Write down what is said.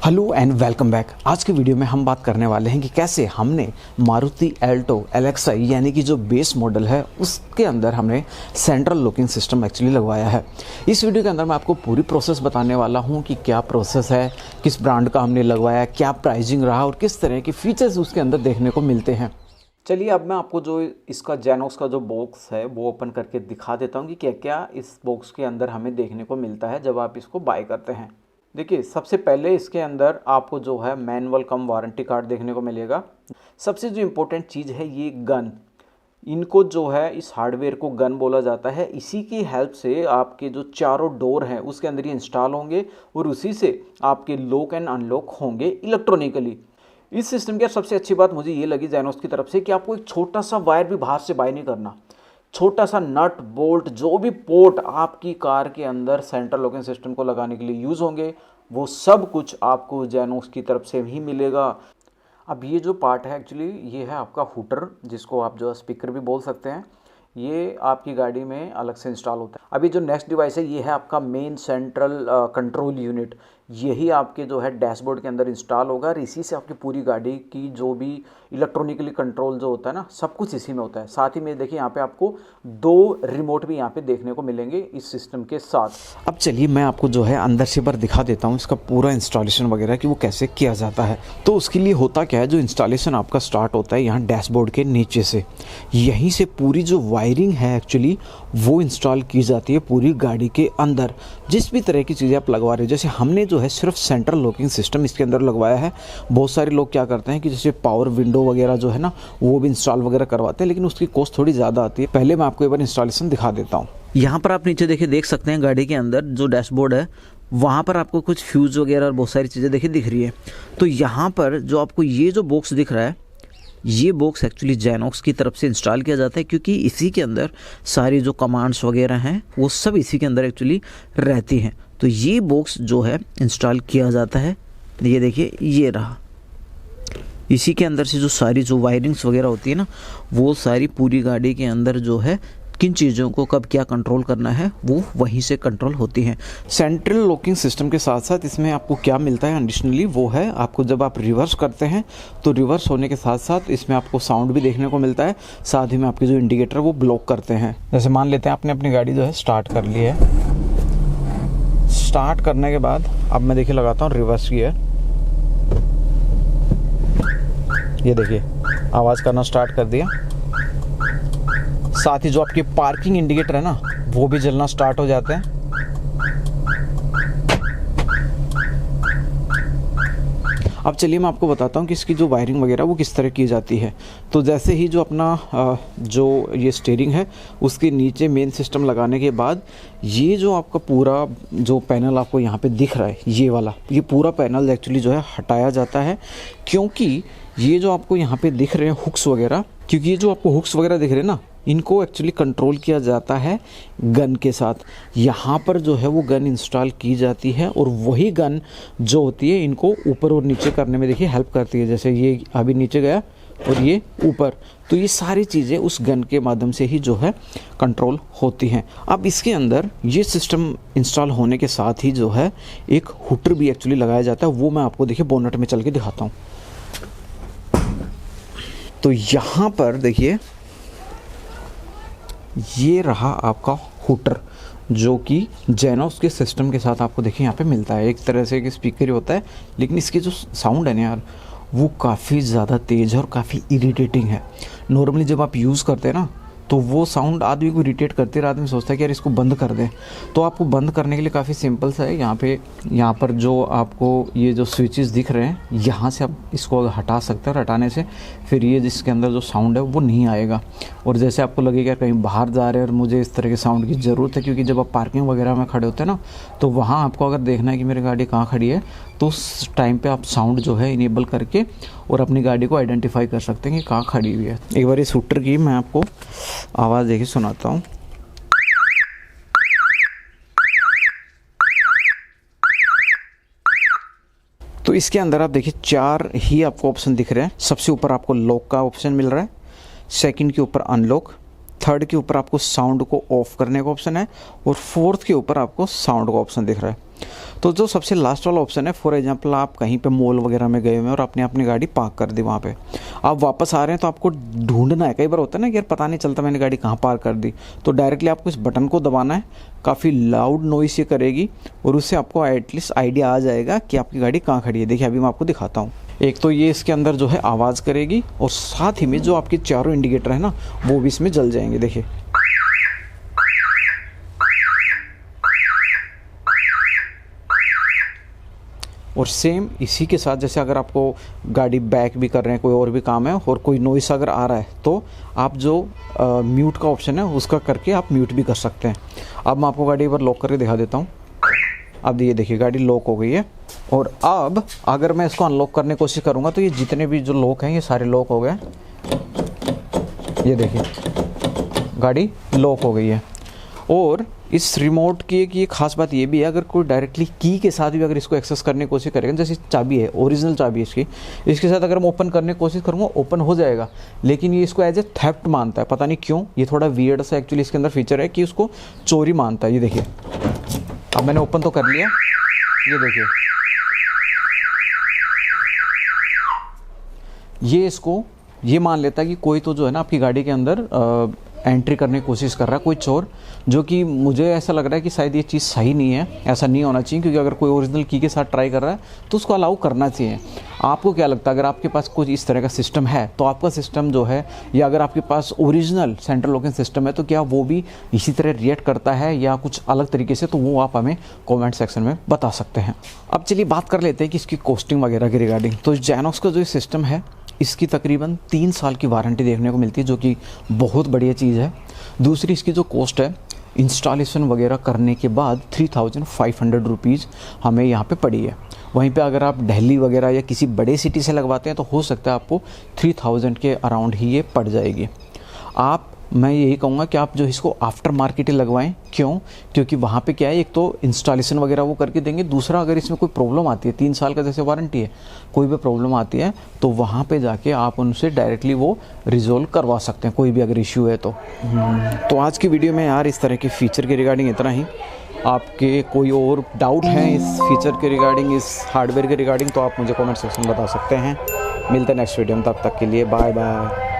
Hello and welcome back. आज की video में हम बात करने वाले हैं कि कैसे हमने मारुति एल्टो LXi यानी कि जो बेस मॉडल है उसके अंदर हमने सेंट्रल लॉकिंग सिस्टम एक्चुअली लगवाया है। इस वीडियो के अंदर मैं आपको पूरी प्रोसेस बताने वाला हूं कि क्या प्रोसेस है, किस ब्रांड का हमने लगवाया, क्या प्राइसिंग रहा और किस तरह के फीचर्स उसके अंदर देखने को मिलते हैं। चलिए अब मैं आपको जो इसका जेनॉक्स का जो बॉक्स है वो ओपन करके दिखा देता हूँ कि क्या क्या इस बॉक्स के अंदर हमें देखने को मिलता है जब आप इसको बाय करते हैं। देखिए, सबसे पहले इसके अंदर आपको जो है मैनुअल कम वारंटी कार्ड देखने को मिलेगा। सबसे जो इम्पोर्टेंट चीज़ है ये गन, इनको जो है इस हार्डवेयर को गन बोला जाता है। इसी की हेल्प से आपके जो चारों डोर हैं उसके अंदर ही इंस्टॉल होंगे और उसी से आपके लॉक एंड अनलॉक होंगे इलेक्ट्रॉनिकली। इस सिस्टम की सबसे अच्छी बात मुझे ये लगी जेनॉक्स की तरफ से कि आपको एक छोटा सा वायर भी बाहर से बाय नहीं करना। छोटा सा नट बोल्ट जो भी पोर्ट आपकी कार के अंदर सेंट्रल लॉकिंग सिस्टम को लगाने के लिए यूज़ होंगे वो सब कुछ आपको जेनॉक्स की तरफ से ही मिलेगा। अब ये जो पार्ट है एक्चुअली ये है आपका हुटर, जिसको आप जो स्पीकर भी बोल सकते हैं। ये आपकी गाड़ी में अलग से इंस्टॉल होता है। अभी जो नेक्स्ट डिवाइस है ये है आपका मेन सेंट्रल कंट्रोल यूनिट। यही आपके जो है डैशबोर्ड के अंदर इंस्टॉल होगा और इसी से आपकी पूरी गाड़ी की जो भी इलेक्ट्रॉनिकली कंट्रोल जो होता है ना, सब कुछ इसी में होता है। साथ ही में देखिए यहाँ पे आपको 2 रिमोट भी यहाँ पे देखने को मिलेंगे इस सिस्टम के साथ। अब चलिए मैं आपको जो है अंदर से बार दिखा देता हूँ इसका पूरा इंस्टॉलेशन वगैरह कि वो कैसे किया जाता है। तो उसके लिए होता क्या है, जो इंस्टॉलेशन आपका स्टार्ट होता है यहाँ डैशबोर्ड के नीचे से, यहीं से पूरी जो वायरिंग है एक्चुअली वो इंस्टॉल की जाती है पूरी गाड़ी के अंदर। जिस भी तरह की चीज़ें आप लगवा रहे हो, जैसे हमने जो है सिर्फ सेंट्रल लॉकिंग सिस्टम इसके अंदर लगवाया है। बहुत सारे लोग क्या करते हैं कि जैसे पावर विंडो वगैरह जो है ना वो भी इंस्टॉल वगैरह करवाते हैं, लेकिन उसकी कॉस्ट थोड़ी ज़्यादा आती है। पहले मैं आपको एक बार इंस्टॉलेशन दिखा देता हूँ। यहाँ पर आप नीचे देखिए देख सकते हैं गाड़ी के अंदर जो डैशबोर्ड है वहाँ पर आपको कुछ फ्यूज़ वगैरह और बहुत सारी चीज़ें देखिए दिख रही है। तो यहाँ पर जो आपको ये जो बॉक्स दिख रहा है, ये बॉक्स एक्चुअली जेनॉक्स की तरफ से इंस्टॉल किया जाता है, क्योंकि इसी के अंदर सारी जो कमांड्स वगैरह हैं वो सब इसी के अंदर एक्चुअली रहती हैं। तो ये बॉक्स जो है इंस्टॉल किया जाता है। ये देखिए ये रहा, इसी के अंदर से जो सारी जो वायरिंग्स वगैरह होती है ना वो सारी पूरी गाड़ी के अंदर जो है किन चीज़ों को कब क्या कंट्रोल करना है वो वहीं से कंट्रोल होती हैं। सेंट्रल लॉकिंग सिस्टम के साथ साथ इसमें आपको क्या मिलता है एडिशनली, वो है आपको जब आप रिवर्स करते हैं तो रिवर्स होने के साथ साथ इसमें आपको साउंड भी देखने को मिलता है। साथ ही में आपके जो इंडिकेटर वो ब्लॉक करते हैं। जैसे मान लेते हैं आपने अपनी गाड़ी जो है स्टार्ट कर ली है। स्टार्ट करने के बाद अब मैं देखिए लगाता हूँ रिवर्स गियर। ये देखिए आवाज़ करना स्टार्ट कर दिया। साथ ही जो आपके पार्किंग इंडिकेटर है ना वो भी जलना स्टार्ट हो जाते हैं। अब चलिए मैं आपको बताता हूँ कि इसकी जो वायरिंग वगैरह वो किस तरह की जाती है। तो जैसे ही जो अपना जो ये स्टीयरिंग है उसके नीचे मेन सिस्टम लगाने के बाद ये जो आपका पूरा जो पैनल आपको यहाँ पे दिख रहा है, ये वाला ये पूरा पैनल एक्चुअली जो है हटाया जाता है, क्योंकि ये जो आपको यहाँ पे दिख रहे हैं हुक्स वगैरह, क्योंकि ये जो आपको हुक्स वगैरह दिख रहे हैं ना इनको एक्चुअली कंट्रोल किया जाता है गन के साथ। यहाँ पर जो है वो गन इंस्टॉल की जाती है और वही गन जो होती है इनको ऊपर और नीचे करने में देखिए हेल्प करती है। जैसे ये अभी नीचे गया और ये ऊपर, तो ये सारी चीज़ें उस गन के माध्यम से ही जो है कंट्रोल होती हैं। अब इसके अंदर ये सिस्टम इंस्टॉल होने के साथ ही जो है एक हुटर भी एक्चुअली लगाया जाता है। वो मैं आपको देखिए बोनट में चल के दिखाता हूँ। तो यहाँ पर देखिए ये रहा आपका हुटर जो कि जेनॉक्स के सिस्टम के साथ आपको देखिए यहाँ पे मिलता है। एक तरह से एक स्पीकर ही होता है, लेकिन इसकी जो साउंड है ना यार वो काफ़ी ज़्यादा तेज़ है और काफ़ी इरिटेटिंग है। नॉर्मली जब आप यूज़ करते हैं ना तो वो साउंड आदमी को इरिटेट करती है। आदमी सोचता है कि यार इसको बंद कर दें। तो आपको बंद करने के लिए काफ़ी सिंपल सा है। यहाँ पर जो आपको ये जो स्विचेस दिख रहे हैं यहाँ से आप इसको हटा सकते हैं और हटाने से फिर ये जिसके अंदर जो साउंड है वो नहीं आएगा। और जैसे आपको लगेगा कहीं बाहर जा रहे हैं और मुझे इस तरह के साउंड की ज़रूरत है, क्योंकि जब आप पार्किंग वगैरह में खड़े होते हैं ना तो वहाँ आपको अगर देखना है कि मेरी गाड़ी कहाँ खड़ी है तो उस टाइम पे आप साउंड जो है इनेबल करके और अपनी गाड़ी को आइडेंटिफाई कर सकते हैं कि कहाँ खड़ी हुई है। एक बार इस हुटर की मैं आपको आवाज़ देखिए सुनाता हूँ। तो इसके अंदर आप देखिए 4 ही आपको ऑप्शन दिख रहे हैं। सबसे ऊपर आपको लॉक का ऑप्शन मिल रहा है, सेकंड के ऊपर अनलॉक, थर्ड के ऊपर आपको साउंड को ऑफ करने का ऑप्शन है और फोर्थ के ऊपर आपको साउंड का ऑप्शन दिख रहा है। तो जो सबसे लास्ट वाला ऑप्शन है, फॉर एग्जांपल आप कहीं पे मॉल वगैरह में गए हुए हैं और आपने अपनी गाड़ी पार्क कर दी, वहाँ पे आप वापस आ रहे हैं तो आपको ढूंढना है। कई बार होता है ना कि यार पता नहीं चलता मैंने गाड़ी कहाँ पार्क कर दी, तो डायरेक्टली आपको इस बटन को दबाना है। काफ़ी लाउड नॉइस ये करेगी और उससे आपको एटलीस्ट आइडिया आ जाएगा कि आपकी गाड़ी कहाँ खड़ी है। देखिए अभी मैं आपको दिखाता हूँ। एक तो ये इसके अंदर जो है आवाज़ करेगी और साथ ही में जो आपके चारों इंडिकेटर है ना वो भी इसमें जल जाएंगे। देखिए और सेम इसी के साथ जैसे अगर आपको गाड़ी बैक भी कर रहे हैं, कोई और भी काम है और कोई नॉइस अगर आ रहा है तो आप जो म्यूट का ऑप्शन है उसका करके आप म्यूट भी कर सकते हैं। अब मैं आपको गाड़ी एक बार लॉक करके दिखा देता हूँ। अब ये देखिए गाड़ी लॉक हो गई है और अब अगर मैं इसको अनलॉक करने की कोशिश करूँगा तो ये जितने भी जो लॉक हैं ये सारे लॉक हो गए। ये देखिए गाड़ी लॉक हो गई है। और इस रिमोट की एक ये खास बात ये भी है, अगर कोई डायरेक्टली की के साथ भी अगर इसको एक्सेस करने की कोशिश करेगा, जैसे चाबी है ओरिजिनल चाबी है इसके साथ अगर मैं ओपन करने की कोशिश करूँगा ओपन हो जाएगा, लेकिन ये इसको एज ए थेफ्ट मानता है। पता नहीं क्यों, ये थोड़ा वियर्ड सा एक्चुअली इसके अंदर फीचर है कि उसको चोरी मानता है। ये देखिए अब मैंने ओपन तो कर लिया, ये देखिए ये इसको ये मान लेता है कि कोई तो जो है ना आपकी गाड़ी के अंदर एंट्री करने की कोशिश कर रहा है, कोई चोर, जो कि मुझे ऐसा लग रहा है कि शायद ये चीज़ सही नहीं है, ऐसा नहीं होना चाहिए। क्योंकि अगर कोई ओरिजिनल की के साथ ट्राई कर रहा है तो उसको अलाउ करना चाहिए। आपको क्या लगता है, अगर आपके पास कुछ इस तरह का सिस्टम है तो आपका सिस्टम जो है, या अगर आपके पास ओरिजिनल सेंट्रल लॉकिंग सिस्टम है तो क्या वो भी इसी तरह रिएक्ट करता है या कुछ अलग तरीके से, तो वो आप हमें कॉमेंट सेक्शन में बता सकते हैं। अब चलिए बात कर लेते हैं कि इसकी कॉस्टिंग वगैरह की रिगार्डिंग। तो जेनॉक्स का जो सिस्टम है इसकी तकरीबन 3 साल की वारंटी देखने को मिलती है, जो कि बहुत बढ़िया चीज़ है। दूसरी इसकी जो कॉस्ट है इंस्टॉलेशन वगैरह करने के बाद 3500 रुपीज़ हमें यहाँ पे पड़ी है। वहीं पे अगर आप दिल्ली वगैरह या किसी बड़े सिटी से लगवाते हैं तो हो सकता है आपको 3000 के अराउंड ही ये पड़ जाएगी। मैं यही कहूँगा कि आप जो इसको आफ्टर मार्केट ही लगवाएं। क्यों? क्योंकि वहाँ पे क्या है, एक तो इंस्टॉलेशन वगैरह वो करके देंगे, दूसरा अगर इसमें कोई प्रॉब्लम आती है, 3 साल का जैसे वारंटी है, कोई भी प्रॉब्लम आती है तो वहाँ पे जाके आप उनसे डायरेक्टली वो रिजोल्व करवा सकते हैं, कोई भी अगर इश्यू है तो। तो आज की वीडियो में यार इस तरह के फ़ीचर के रिगार्डिंग इतना ही। आपके कोई और डाउट है इस फीचर के रिगार्डिंग, इस हार्डवेयर के रिगार्डिंग, तो आप मुझे कमेंट सेक्शन में बता सकते हैं। मिलते हैं नेक्स्ट वीडियो में, तब तक के लिए बाय बाय।